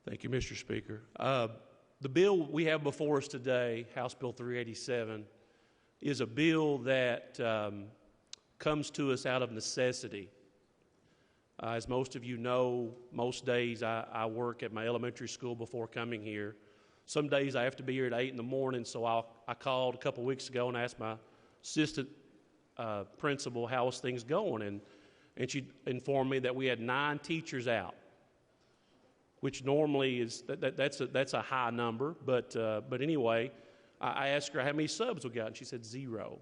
Thank you, Mr. Speaker. The bill we have before us today, House Bill 387, is a bill that comes to us out of necessity. As most of you know, most days I work at my elementary school before coming here. Some days I have to be here at 8 in the morning, so I called a couple weeks ago and asked my assistant principal how was things going, and she informed me that we had 9 teachers out, which normally is that's a high number, but anyway, I asked her how many subs we got, and she said 0.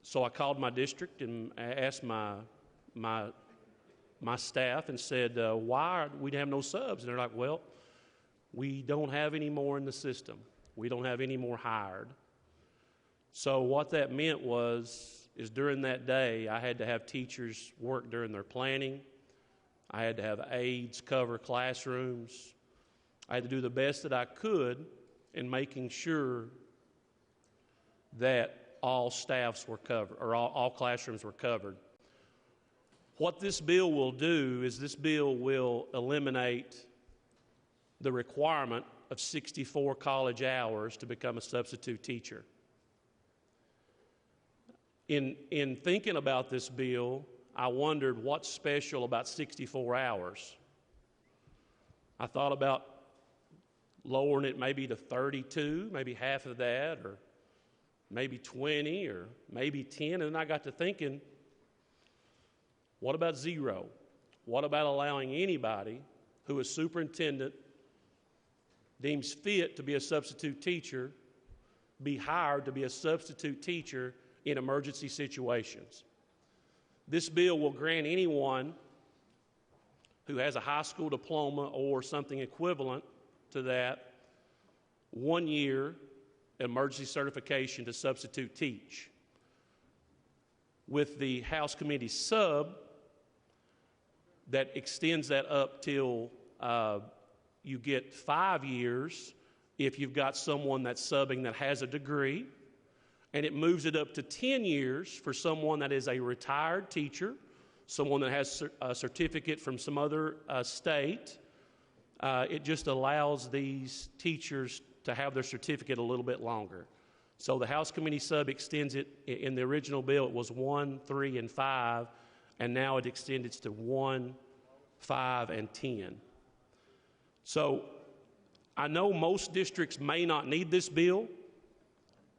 So I called my district and asked my staff and said, why we have no subs? And they're like, well, we don't have any more in the system. We don't have any more hired. So what that meant is during that day, I had to have teachers work during their planning. I had to have aides cover classrooms. I had to do the best that I could in making sure that all staffs were covered, or all classrooms were covered. What this bill will do is this bill will eliminate the requirement of 64 college hours to become a substitute teacher. In thinking about this bill, I wondered what's special about 64 hours. I thought about lowering it maybe to 32, maybe half of that, or maybe 20, or maybe 10, and then I got to thinking, what about 0? What about allowing anybody who is superintendent, deems fit to be a substitute teacher, be hired to be a substitute teacher in emergency situations? This bill will grant anyone who has a high school diploma or something equivalent to that 1 year emergency certification to substitute teach. With the House Committee sub, that extends that up till you get 5 years if you've got someone that's subbing that has a degree, and it moves it up to 10 years for someone that is a retired teacher, someone that has a certificate from some other state. It just allows these teachers to have their certificate a little bit longer. So the House Committee sub extends it. In the original bill, it was 1, 3, and 5, and now it extends to 1, 5, and 10. So I know most districts may not need this bill,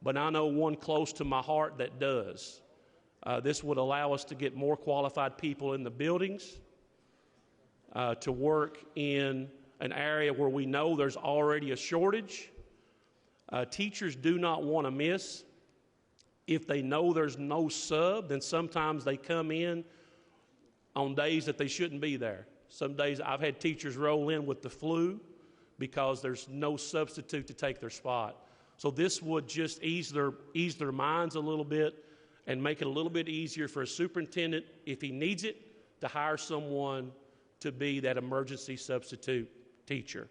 but I know one close to my heart that does. This would allow us to get more qualified people in the buildings, to work in an area where we know there's already a shortage. Teachers do not want to miss. If they know there's no sub, then sometimes they come in on days that they shouldn't be there. Some days I've had teachers roll in with the flu because there's no substitute to take their spot. So this would just ease their minds a little bit and make it a little bit easier for a superintendent, if he needs it, to hire someone to be that emergency substitute teacher.